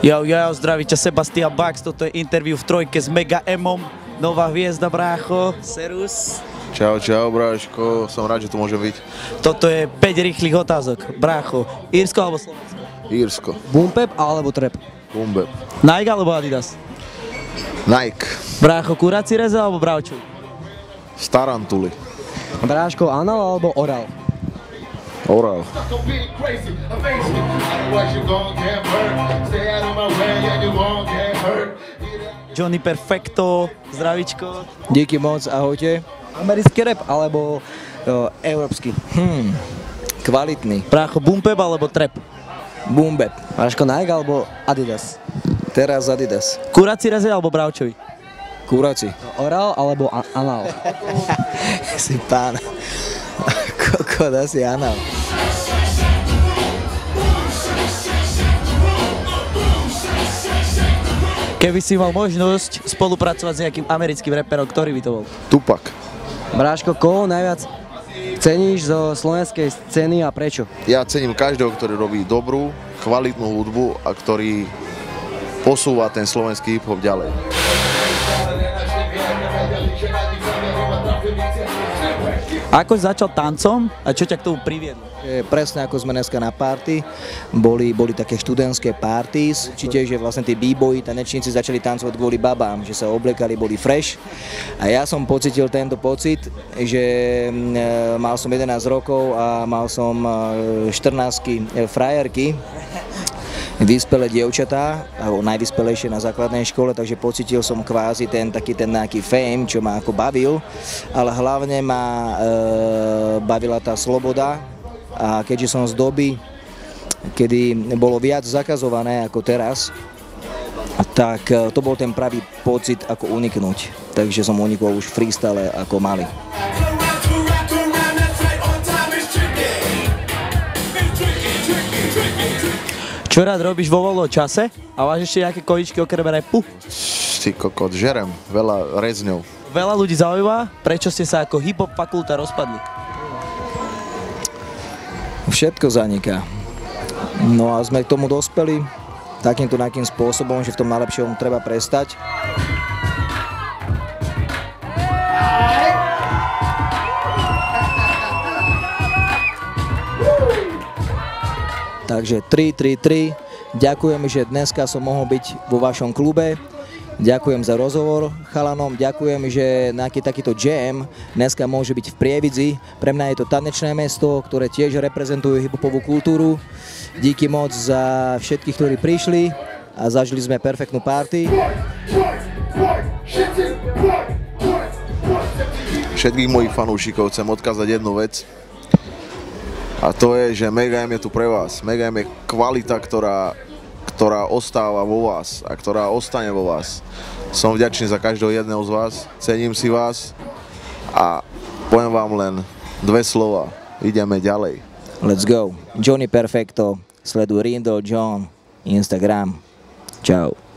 Jo, zdraví ťa Sebastian Bax, toto je interview v trojke s Mega Emom, nová hviezda, brácho, serus. Čau, bráško, som rád, že tu môže byť. Toto je 5 rýchlych otázok, brácho, Írsko alebo Slovensko? Írsko. Bumbeb alebo trap? Bumbeb. Nike alebo Adidas? Nike. Brácho, kuráci reze alebo bravčov? Starantuly. Bráško, anal alebo oral? Oral. Johnny Perfecto, zdravíčko. Díky moc, ahojte. Americký rap alebo európsky? Kvalitný. Brácho, bumbeb alebo trap? Bumbeb. Bráško, Nike alebo Adidas? Teraz Adidas. Kuráci reze alebo bravčovi? Kuraci. Oral alebo anal? Si pán. Kokot, asi anal. Keby si mal možnosť spolupracovať s nejakým americkým raperom, ktorý by to bol? Tupac. Bráško, koho najviac ceníš zo slovenskej scény a prečo? Ja cením každého, ktorý robí dobrú, kvalitnú hudbu a ktorý posúva ten slovenský hip-hop ďalej. Ako si začal tancom a čo ťa k tomu priviedlo? Presne ako sme dneska na party, boli také študentské parties, či tiež, že vlastne tí b-boyi, tanečníci začali tancovať kvôli babám, že sa obliekali, boli fresh. A ja som pocitil tento pocit, že mal som 11 rokov a mal som 14 frajerky, vyspelé dievčatá, alebo najvyspelejšie na základnej škole, takže pocitil som kvázi ten nejaký fame, čo ma ako bavil, ale hlavne ma bavila tá sloboda a keďže som z doby, kedy bolo viac zakazované ako teraz, tak to bol ten pravý pocit, ako uniknúť. Takže som unikol už freestyle ako malý. Čo rád robíš vo voľnom čase? A máš ešte nejaké koníčky okrem rapu? Ty kokot, žerem veľa rezňov. Veľa ľudí zaujíma, prečo ste sa ako hip-hop fakulta rozpadli? Všetko zaniká. No a sme k tomu dospeli takýmto nejakým spôsobom, že v tom najlepšom treba prestať. Takže 3-3-3. Ďakujem, že dneska som mohol byť vo vašom klube. Ďakujem za rozhovor chalanom. Ďakujem, že nejaký takýto jam dneska môže byť v Prievidzi. Pre mňa je to tanečné mesto, ktoré tiež reprezentujú hip-hopovú kultúru. Díky moc za všetkých, ktorí prišli a zažili sme perfektnú party. Všetkých mojich fanúšikov chcem odkázať jednu vec. A to je, že Mega M je tu pre vás. Mega M je kvalita, ktorá ostáva vo vás a ktorá ostane vo vás. Som vďačný za každého jedného z vás, cením si vás a poviem vám len dve slova. Ideme ďalej. Let's go. Johnny Perfecto, sleduj Rindo, John, Instagram. Čau.